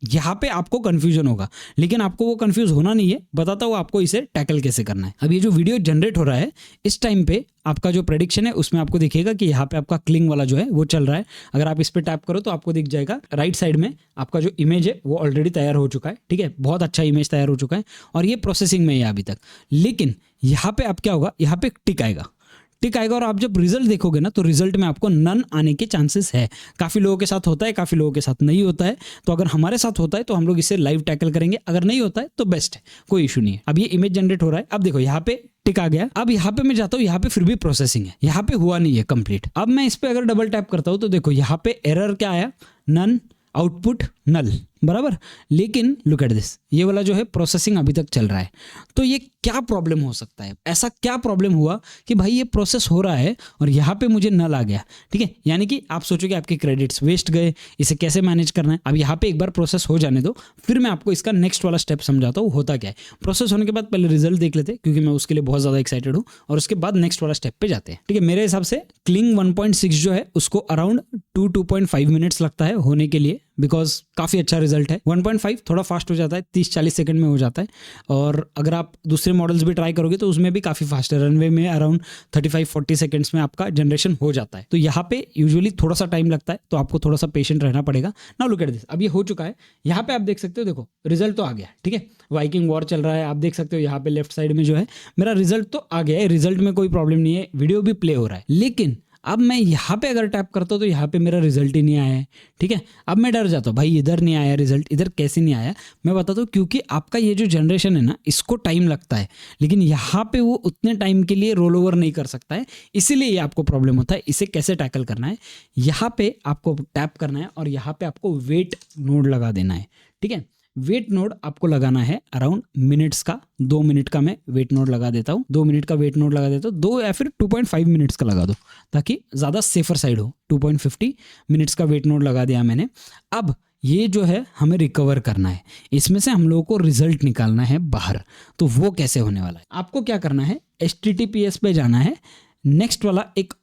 यहाँ पे आपको कंफ्यूजन होगा, लेकिन आपको वो कंफ्यूज होना नहीं है, बताता हूँ आपको इसे टैकल कैसे करना है। अब ये जो वीडियो जनरेट हो रहा है इस टाइम पे आपका जो प्रेडिक्शन है उसमें आपको दिखेगा कि यहाँ पे आपका क्लिंग वाला जो है वो चल रहा है। अगर आप इस पे टैप करो तो आपको दिख जाएगा राइट साइड में आपका जो इमेज है वो ऑलरेडी तैयार हो चुका है, ठीक है। बहुत अच्छा इमेज तैयार हो चुका है और ये प्रोसेसिंग में है अभी तक। लेकिन यहाँ पे अब क्या होगा, यहाँ पे टिक आएगा और आप जब रिजल्ट देखोगे ना तो रिजल्ट में आपको नन आने के चांसेस है। काफ़ी लोगों के साथ होता है, काफ़ी लोगों के साथ नहीं होता है। तो अगर हमारे साथ होता है तो हम लोग इसे लाइव टैकल करेंगे, अगर नहीं होता है तो बेस्ट है, कोई इशू नहीं है। अब ये इमेज जनरेट हो रहा है, अब देखो यहाँ पे टिक आ गया। अब यहाँ पे मैं जाता हूँ, यहाँ पे फिर भी प्रोसेसिंग है, यहाँ पे हुआ नहीं है कंप्लीट। अब मैं इस पे अगर डबल टैप करता हूँ तो देखो यहाँ पे एरर क्या आया, नन आउटपुट नल, बराबर। लेकिन लुक एट दिस, ये वाला जो है प्रोसेसिंग अभी तक चल रहा है। तो ये क्या प्रॉब्लम हो सकता है, ऐसा क्या प्रॉब्लम हुआ कि भाई ये प्रोसेस हो रहा है और यहाँ पे मुझे नल आ गया, ठीक है। यानी कि आप सोचोगे आपके क्रेडिट्स वेस्ट गए, इसे कैसे मैनेज करना है। अब यहाँ पे एक बार प्रोसेस हो जाने दो, फिर मैं आपको इसका नेक्स्ट वाला स्टेप समझाता हूँ होता क्या है। प्रोसेस होने के बाद पहले रिजल्ट देख लेते हैं क्योंकि मैं उसके लिए बहुत ज़्यादा एक्साइटेड हूँ, और उसके बाद नेक्स्ट वाला स्टेप पे जाते हैं, ठीक है। मेरे हिसाब से क्लिंग 1.6 जो है उसको अराउंड 2.5 मिनट्स लगता है होने के लिए, बिकॉज काफ़ी अच्छा रिजल्ट है। 1.5 थोड़ा फास्ट हो जाता है, 30-40 सेकंड में हो जाता है। और अगर आप दूसरे मॉडल्स भी ट्राई करोगे तो उसमें भी काफ़ी फास्ट है, रनवे में अराउंड 35-40 सेकंड्स में आपका जनरेशन हो जाता है। तो यहाँ पे यूजुअली थोड़ा सा टाइम लगता है, तो आपको थोड़ा सा पेशेंट रहना पड़ेगा। नाउ लुक एट दिस, अब ये हो चुका है। यहाँ पे आप देख सकते हो, देखो रिजल्ट तो आ गया, ठीक है। वाइकिंग वॉर चल रहा है, आप देख सकते हो यहाँ पे लेफ्ट साइड में जो है मेरा रिजल्ट तो आ गया है, रिजल्ट में कोई प्रॉब्लम नहीं है, वीडियो भी प्ले हो रहा है। लेकिन अब मैं यहाँ पे अगर टैप करता हूँ तो यहाँ पे मेरा रिजल्ट ही नहीं आया है, ठीक है। अब मैं डर जाता हूँ, भाई इधर नहीं आया रिजल्ट, इधर कैसे नहीं आया। मैं बताता हूँ क्योंकि आपका ये जो जनरेशन है ना इसको टाइम लगता है, लेकिन यहाँ पे वो उतने टाइम के लिए रोल ओवर नहीं कर सकता है, इसीलिए ये आपको प्रॉब्लम होता है। इसे कैसे टैकल करना है, यहाँ पे आपको टैप करना है और यहाँ पे आपको वेट नोड लगा देना है, ठीक है। वेट नोड आपको लगाना है अराउंड मिनट्स का, 2 मिनट का मैं वेट नोड लगा देता हूँ, 2 मिनट का वेट नोड लगा देता हूँ, 2 या फिर 2.5 मिनट्स का लगा दो ताकि ज़्यादा सेफर साइड हो। 2.50 मिनट्स का वेट नोड लगा दिया मैंने। अब ये जो है हमें रिकवर करना है, इसमें से हम लोगों को रिजल्ट निकालना है बाहर। तो वो कैसे होने वाला है, आपको क्या करना है, HTTPS पे जाना है, नेक्स्ट वाला एक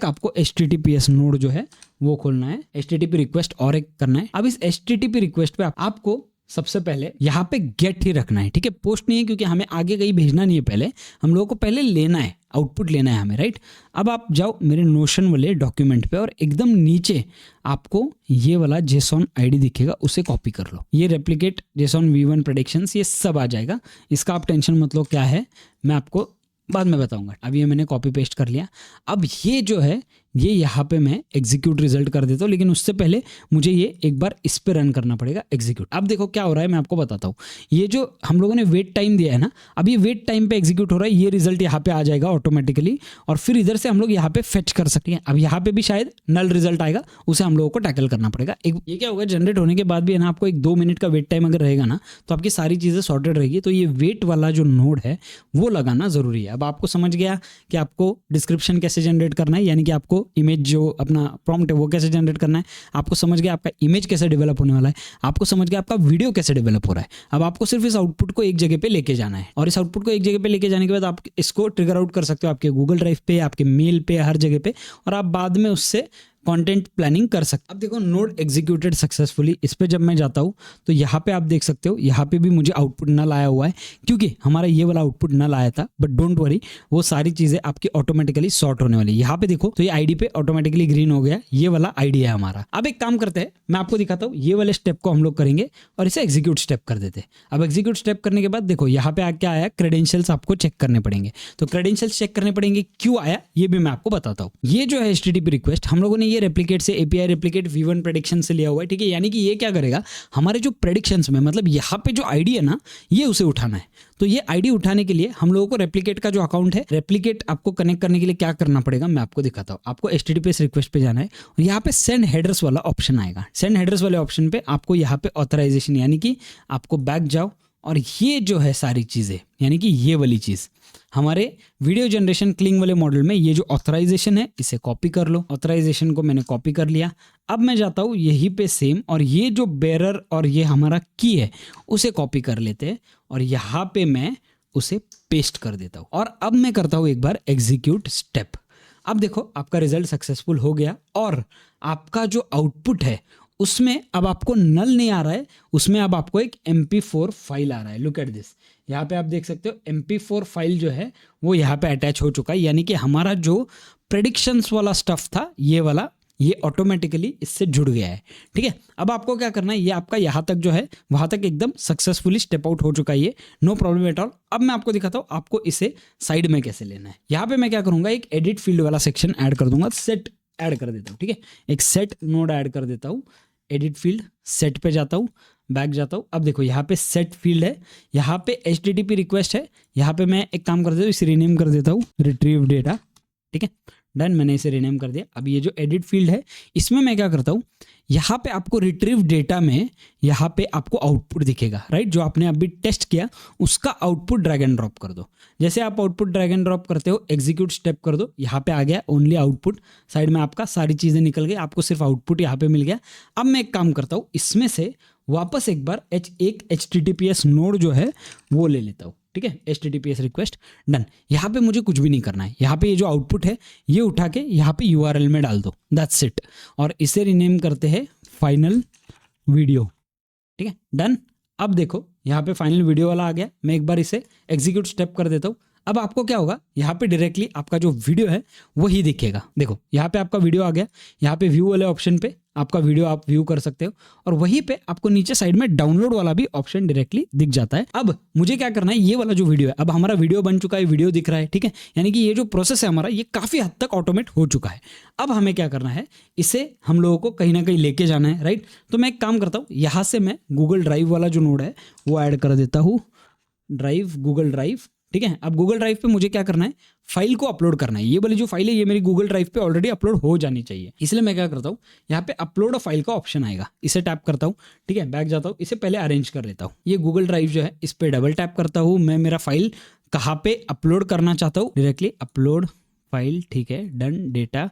आपको HTTPS नोड जो है वो खोलना है, HTTP रिक्वेस्ट और एक करना है। अब इस HTTP रिक्वेस्ट पे आपको सबसे पहले यहाँ पे गेट ही रखना है, ठीक है। पोस्ट नहीं है क्योंकि हमें आगे कहीं भेजना नहीं है, पहले हम लोगों को पहले लेना है आउटपुट लेना है हमें, राइट। अब आप जाओ मेरे नोशन वाले डॉक्यूमेंट पे और एकदम नीचे आपको ये वाला जेसॉन आईडी दिखेगा, उसे कॉपी कर लो। ये रेप्लिकेट जेसॉन V1 प्रेडिक्शंस ये सब आ जाएगा, इसका आप टेंशन मत लो क्या है मैं आपको बाद में बताऊंगा। अब ये मैंने कॉपी पेस्ट कर लिया। अब ये जो है ये यहाँ पे मैं एग्जीक्यूट रिजल्ट कर देता हूँ, लेकिन उससे पहले मुझे ये एक बार इस पे रन करना पड़ेगा एग्जीक्यूट। अब देखो क्या हो रहा है मैं आपको बताता हूँ। ये जो हम लोगों ने वेट टाइम दिया है ना, अब ये वेट टाइम पे एग्जीक्यूट हो रहा है, ये रिजल्ट यहाँ पे आ जाएगा ऑटोमेटिकली और फिर इधर से हम लोग यहाँ पे फेच कर सकते हैं। अब यहाँ पे भी शायद नल रिजल्ट आएगा, उसे हम लोगों को टैकल करना पड़ेगा। एक ये क्या होगा, जनरेट होने के बाद भी है ना आपको 1-2 मिनट का वेट टाइम अगर रहेगा ना तो आपकी सारी चीज़ें सॉर्टेड रहेगी। तो ये वेट वाला जो नोड है वो लगाना ज़रूरी है। अब आपको समझ गया कि आपको डिस्क्रिप्शन कैसे जनरेट करना है, यानी कि आपको इमेज जो अपना प्रॉम्प्ट है वो कैसे जनरेट करना है, आपको समझ गया आपका इमेज कैसे डेवलप होने वाला है, आपको समझ गया आपका वीडियो कैसे डेवलप हो रहा है। अब आपको सिर्फ इस आउटपुट को एक जगह पे लेके जाना है और इस आउटपुट को एक जगह पे लेके जाने के बाद आप इसको ट्रिगर आउट कर सकते हो आपके गूगल ड्राइव पे, आपके मेल पे, हर जगह पे, और आप बाद में उससे कंटेंट प्लानिंग कर सकते। अब देखो नोड एग्जीक्यूटेड सक्सेसफुली, इस पे जब मैं जाता हूँ तो यहाँ पे आप देख सकते हो यहाँ पे भी मुझे आउटपुट नल आया हुआ है क्योंकि हमारा ये वाला आउटपुट नल आया था। बट डोंट वरी, वो सारी चीजें आपकी ऑटोमेटिकली सॉर्ट होने वाली है। यहाँ पे देखो तो ये आईडी पे ऑटोमेटिकली ग्रीन हो गया, ये वाला आईडी है हमारा। अब एक काम करते हैं, मैं आपको दिखाता हूँ, ये वाले स्टेप को हम लोग करेंगे और इसे एग्जीक्यूट स्टेप कर देते हैं। अब एग्जीक्यूट स्टेप करने के बाद देखो यहाँ पे क्या आया, क्रेडेंशियल्स आपको चेक करने पड़ेंगे। तो क्रेडेंशियल्स चेक करने पड़ेंगे, क्यों आया ये भी मैं आपको बताता हूँ। ये जो है HTTP रिक्वेस्ट हम लोगों ने ये रेप्लिकेट से API रेप्लिकेट V1 प्रेडिक्शन से लिया हुआ है, ठीक है। यानी कि ये क्या करेगा, हमारे जो प्रेडिक्शंस में मतलब यहाँ पे जो आईडी है ना ये उसे उठाना है। तो ये आईडी उठाने के लिए हम लोगों को रेप्लिकेट का जो अकाउंट है, रेप्लिकेट आपको कनेक्ट करने के लिए क्या करना पड़ेगा मैं आपको दिखाता हूँ। आपको HTTPS रिक्वेस्ट पे जाना है और यहाँ पे सेंड हेडर्स वाला ऑप्शन आएगा। सेंड हेडर्स वाले ऑप्शन पे आपको यहाँ पे ऑथराइजेशन, यानी कि आपको बैक जाओ और ये जो है सारी चीज़ें, यानी कि ये वाली चीज़ हमारे वीडियो जनरेशन क्लिंग वाले मॉडल में ये जो ऑथराइजेशन है इसे कॉपी कर लो। ऑथराइजेशन को मैंने कॉपी कर लिया। अब मैं जाता हूँ यहीं पे सेम, और ये जो बेरर और ये हमारा की है उसे कॉपी कर लेते हैं और यहाँ पे मैं उसे पेस्ट कर देता हूँ। और अब मैं करता हूँ एक बार एग्जीक्यूट स्टेप। अब देखो आपका रिजल्ट सक्सेसफुल हो गया और आपका जो आउटपुट है उसमें अब आपको नल नहीं आ रहा है, उसमें अब आपको एक MP4 फाइल आ रहा है। लुक एट दिस, यहाँ पे आप देख सकते हो MP4 फाइल जो है वो यहाँ पे अटैच हो चुका है। यानी कि हमारा जो प्रेडिक्शंस वाला स्टफ था ये वाला, ये ऑटोमेटिकली इससे जुड़ गया है, ठीक है। अब आपको क्या करना है, ये आपका यहाँ तक जो है वहाँ तक एकदम सक्सेसफुली स्टेप आउट हो चुका है, ये नो प्रॉब्लम एट ऑल। अब मैं आपको दिखाता हूँ आपको इसे साइड में कैसे लेना है। यहाँ पे मैं क्या करूँगा, एक एडिट फील्ड वाला सेक्शन ऐड कर दूंगा, सेट ऐड कर देता हूँ, ठीक है। एक सेट नोड ऐड कर देता हूँ, एडिट फील्ड, सेट पे जाता हूँ, बैक जाता हूँ। अब देखो यहाँ पे सेट फील्ड है, यहाँ पे HTTP रिक्वेस्ट है, यहाँ पे मैं एक काम कर देता हूँ, इसे रीनेम कर देता हूँ रिट्रीव डेटा, ठीक है। डन, मैंने इसे रीनेम कर दिया। अब ये जो एडिट फील्ड है इसमें मैं क्या करता हूँ, यहाँ पे आपको रिट्रीव डेटा में यहाँ पे आपको आउटपुट दिखेगा, राइट। जो आपने अभी टेस्ट किया उसका आउटपुट ड्रैग एंड ड्रॉप कर दो। जैसे आप आउटपुट ड्रैग एंड ड्रॉप करते हो, एग्जीक्यूट स्टेप कर दो, यहाँ पे आ गया ओनली आउटपुट। साइड में आपका सारी चीज़ें निकल गई, आपको सिर्फ आउटपुट यहाँ पे मिल गया। अब मैं एक काम करता हूँ, इसमें से वापस एक बार एक HTTPS नोड जो है वो ले लेता हूँ, ठीक है। HTTPS request done. यहाँ पे मुझे कुछ भी नहीं करना है, यहाँ पे ये जो आउटपुट है ये उठा के यहाँ पे URL में डाल दो, दैट्स इट। और इसे रीनेम करते हैं फाइनल वीडियो, ठीक है, डन। अब देखो यहाँ पे फाइनल वीडियो वाला आ गया। मैं एक बार इसे एग्जीक्यूट स्टेप कर देता हूँ। अब आपको क्या होगा, यहाँ पे डायरेक्टली आपका जो वीडियो है वही दिखेगा। देखो यहाँ पे आपका वीडियो आ गया, यहाँ पे व्यू वाले ऑप्शन पे आपका वीडियो आप व्यू कर सकते हो और वहीं पे आपको नीचे साइड में डाउनलोड वाला भी ऑप्शन डायरेक्टली दिख जाता है। अब मुझे क्या करना है, ये वाला जो वीडियो है, अब हमारा वीडियो बन चुका है, वीडियो दिख रहा है, ठीक है। यानी कि ये जो प्रोसेस है हमारा ये काफ़ी हद तक ऑटोमेट हो चुका है। अब हमें क्या करना है, इसे हम लोगों को कहीं ना कहीं लेके जाना है, राइट। तो मैं एक काम करता हूँ, यहाँ से मैं गूगल ड्राइव वाला जो नोड है वो ऐड कर देता हूँ, ड्राइव, गूगल ड्राइव, ठीक है। अब गूगल ड्राइव पे मुझे क्या करना है, फाइल को अपलोड करना है। ये वाली जो फाइल है ये मेरी गूगल ड्राइव पे ऑलरेडी अपलोड हो जानी चाहिए, इसलिए मैं क्या करता हूँ, यहाँ पे अपलोड अ फाइल का ऑप्शन आएगा, इसे टैप करता हूँ, ठीक है। बैक जाता हूँ, इसे पहले अरेंज कर लेता हूँ। ये गूगल ड्राइव जो है इस पे डबल टैप करता हूँ। मैं मेरा फाइल कहाँ पे अपलोड करना चाहता हूँ, डायरेक्टली अपलोड फाइल, ठीक है, डन। डेटा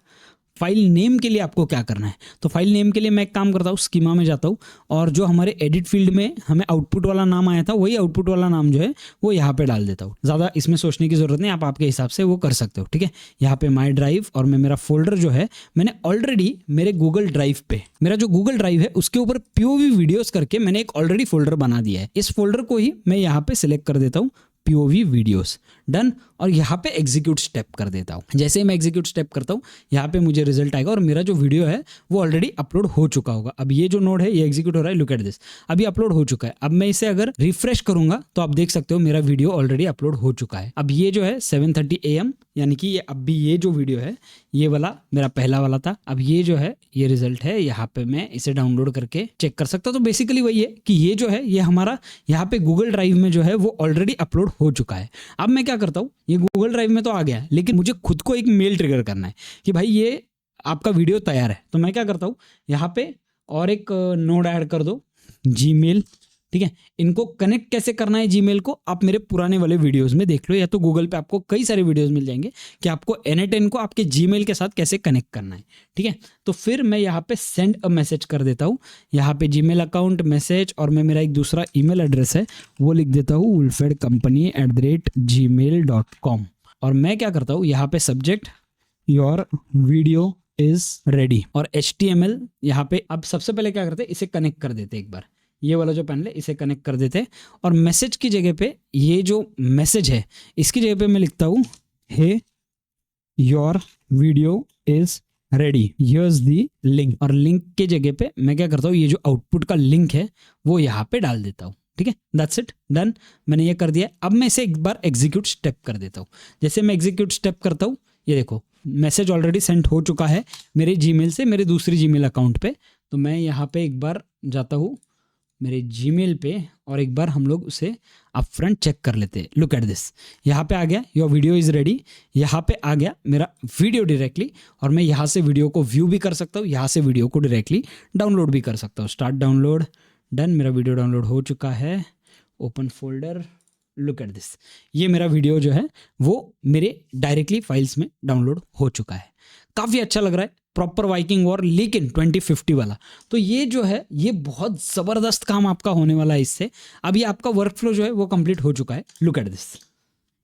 फाइल नेम के लिए आपको क्या करना है, तो फाइल नेम के लिए मैं एक काम करता हूँ, स्कीमा में जाता हूँ और जो हमारे एडिट फील्ड में हमें आउटपुट वाला नाम आया था वही आउटपुट वाला नाम जो है वो यहाँ पे डाल देता हूँ। ज़्यादा इसमें सोचने की ज़रूरत नहीं, आप आपके हिसाब से वो कर सकते हो, ठीक है। यहाँ पे माई ड्राइव और मैं मेरा फोल्डर जो है मैंने ऑलरेडी मेरे गूगल ड्राइव पे, मेरा जो गूगल ड्राइव है उसके ऊपर POV वीडियोज़ करके मैंने एक ऑलरेडी फोल्डर बना दिया है। इस फोल्डर को ही मैं यहाँ पे सिलेक्ट कर देता हूँ, POV वीडियोस, डन, और यहाँ पे एग्जीक्यूट स्टेप कर देता हूँ। जैसे ही मैं एग्जीक्यूट स्टेप करता हूँ यहाँ पे मुझे रिजल्ट आएगा और मेरा जो वीडियो है वो ऑलरेडी अपलोड हो चुका होगा। अब ये जो नोड है ये एग्जीक्यूट हो रहा है, लुक एट दिस, अभी अपलोड हो चुका है। अब मैं इसे अगर रिफ्रेश करूंगा तो आप देख सकते हो मेरा वीडियो ऑलरेडी अपलोड हो चुका है। अब ये जो है 7:30 AM, यानी कि ये अब भी ये जो वीडियो है ये वाला मेरा पहला वाला था। अब ये जो है ये रिजल्ट है, यहाँ पे मैं इसे डाउनलोड करके चेक कर सकता हूँ। तो बेसिकली वही है कि ये जो है ये हमारा यहाँ पे गूगल ड्राइव में जो है वो ऑलरेडी अपलोड हो चुका है। अब मैं क्या करता हूँ, ये गूगल ड्राइव में तो आ गया है, लेकिन मुझे खुद को एक मेल ट्रिगर करना है कि भाई ये आपका वीडियो तैयार है। तो मैं क्या करता हूँ, यहाँ पे और एक नोड ऐड कर दो, जीमेल, ठीक है। इनको कनेक्ट कैसे करना है जीमेल को आप मेरे पुराने वाले वीडियोस में देख लो, या तो गूगल पे आपको कई सारे वीडियोस मिल जाएंगे कि आपको N8N को आपके जीमेल के साथ कैसे कनेक्ट करना है, ठीक है। तो फिर मैं यहाँ पे सेंड अ मैसेज कर देता हूँ, यहाँ पे जीमेल अकाउंट मैसेज, और मैं मेरा एक दूसरा ईमेल एड्रेस है वो लिख देता हूँ wolfedcompany@gmail.com। और मैं क्या करता हूँ, यहाँ पे subject your video is ready, और HTML यहाँ पे। अब सबसे पहले क्या करते हैं, इसे कनेक्ट कर देते एक बार, ये वाला जो पैनल है इसे कनेक्ट कर देते हैं, और मैसेज की जगह पे ये जो मैसेज है इसकी जगह पे मैं लिखता हूँ hey your video is ready, here's the link, और लिंक के जगह पे मैं क्या करता हूँ, ये जो आउटपुट का लिंक है वो यहाँ पे डाल देता हूँ, ठीक है। दैट्स इट, डन, मैंने ये कर दिया। अब मैं इसे एक बार एग्जीक्यूट स्टेप कर देता हूँ। जैसे मैं एग्जीक्यूट स्टेप करता हूँ, ये देखो मैसेज ऑलरेडी सेंड हो चुका है मेरे जीमेल से मेरे दूसरी जीमेल अकाउंट पे। तो मैं यहाँ पे एक बार जाता हूँ मेरे जीमेल पे और एक बार हम लोग उसे अपफ्रंट चेक कर लेते हैं। लुक एट दिस, यहाँ पे आ गया योर वीडियो इज़ रेडी, यहाँ पे आ गया मेरा वीडियो डायरेक्टली, और मैं यहाँ से वीडियो को व्यू भी कर सकता हूँ, यहाँ से वीडियो को डायरेक्टली डाउनलोड भी कर सकता हूँ। स्टार्ट डाउनलोड, डन, मेरा वीडियो डाउनलोड हो चुका है। Open folder, look at this, ये मेरा वीडियो जो है वो मेरे डायरेक्टली फाइल्स में डाउनलोड हो चुका है। काफ़ी अच्छा लग रहा है, प्रॉपर वाइकिंग वॉर, लेकिन 2050 वाला। तो ये जो है ये बहुत ज़बरदस्त काम आपका होने वाला है इससे। अब ये आपका वर्क फ्लो जो है वो कंप्लीट हो चुका है। लुक एट दिस,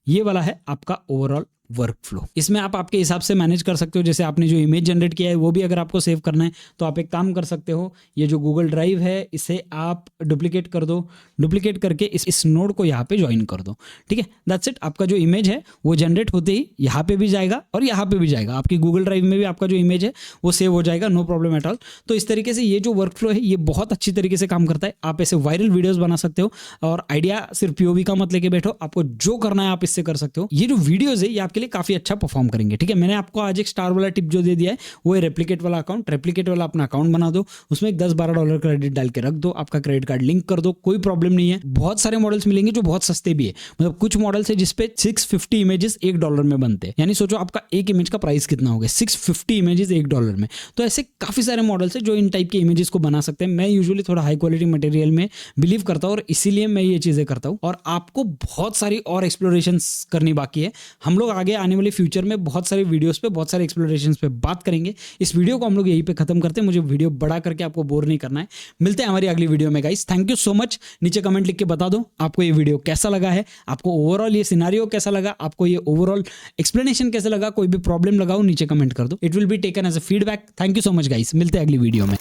ये वाला है आपका ओवरऑल वर्क फ्लो। इसमें आप आपके हिसाब से मैनेज कर सकते हो। जैसे आपने जो इमेज जनरेट किया है वो भी अगर आपको सेव करना है तो आप एक काम कर सकते हो, ये जो गूगल ड्राइव है इसे आप डुप्लीकेट कर दो, डुप्लीकेट करके इस नोड को यहाँ पे ज्वाइन कर दो, ठीक है। दैट्स इट, आपका जो इमेज है वो जनरेट होते ही यहाँ पे भी जाएगा और यहाँ पे भी जाएगा। आपकी गूगल ड्राइव में भी आपका जो इमेज है वो सेव हो जाएगा, नो प्रॉब्लम एट ऑल। तो इस तरीके से ये जो वर्क फ्लो है ये बहुत अच्छी तरीके से काम करता है। आप ऐसे वायरल वीडियोस बना सकते हो, और आइडिया सिर्फ POV का मत लेके बैठो, आपको जो करना है आप इससे कर सकते हो। ये जो वीडियोस है ये आपके लिए काफी अच्छा परफॉर्म करेंगे, ठीक है। मैंने आपको आज एक स्टार वाला टिप जो दे दिया है वो है रेप्लिकेट वाला अकाउंट। रेप्लिकेट वाला अपना अकाउंट बना दो, उसमें $10-12 क्रेडिट डाल के रख दो, आपका क्रेडिट कार्ड लिंक कर दो, कोई प्रॉब्लम नहीं है। बहुत सारे मॉडल्स मिलेंगे जो बहुत सस्ते भी है, मतलब कुछ मॉडल्स है जिसपे 650 इमेजेस $1 में बनते हैं। यानी सोचो आपका एक इमेज का प्राइस कितना हो गया, 650 इमेजेस $1 में। तो ऐसे काफी सारे मॉडल्स है जो इन टाइप के इमेजेस को बना सकते हैं। मैं यूजुअली थोड़ा हाई क्वालिटी मटेरियल में बिलीव करता हूँ और इसीलिए मैं ये चीजें करता हूँ। और आपको बहुत सारी और एक्सप्लोरेशन करनी बाकी है। हम लोग आगे आने वाले फ्यूचर में बहुत सारे वीडियोस पे, बहुत सारे एक्सप्लोरेशंस पे बात करेंगे। इस वीडियो को हम लोग यहीं पे खत्म करते हैं, मुझे वीडियो बड़ा करके आपको बोर नहीं करना है। मिलते हैं हमारी अगली वीडियो में guys. Thank you so much. नीचे कमेंट लिख के बता दो आपको ये वीडियो कैसा लगा है, आपको ओवरऑल ये सिनेरियो कैसा लगा, आपको ये ओवरऑल एक्सप्लेनेशन कैसा लगा। कोई भी प्रॉब्लम लगाओ नीचे कमेंट कर दो, it will be taken as a feedback. Thank you so much guys, मिलते हैं अगली वीडियो में।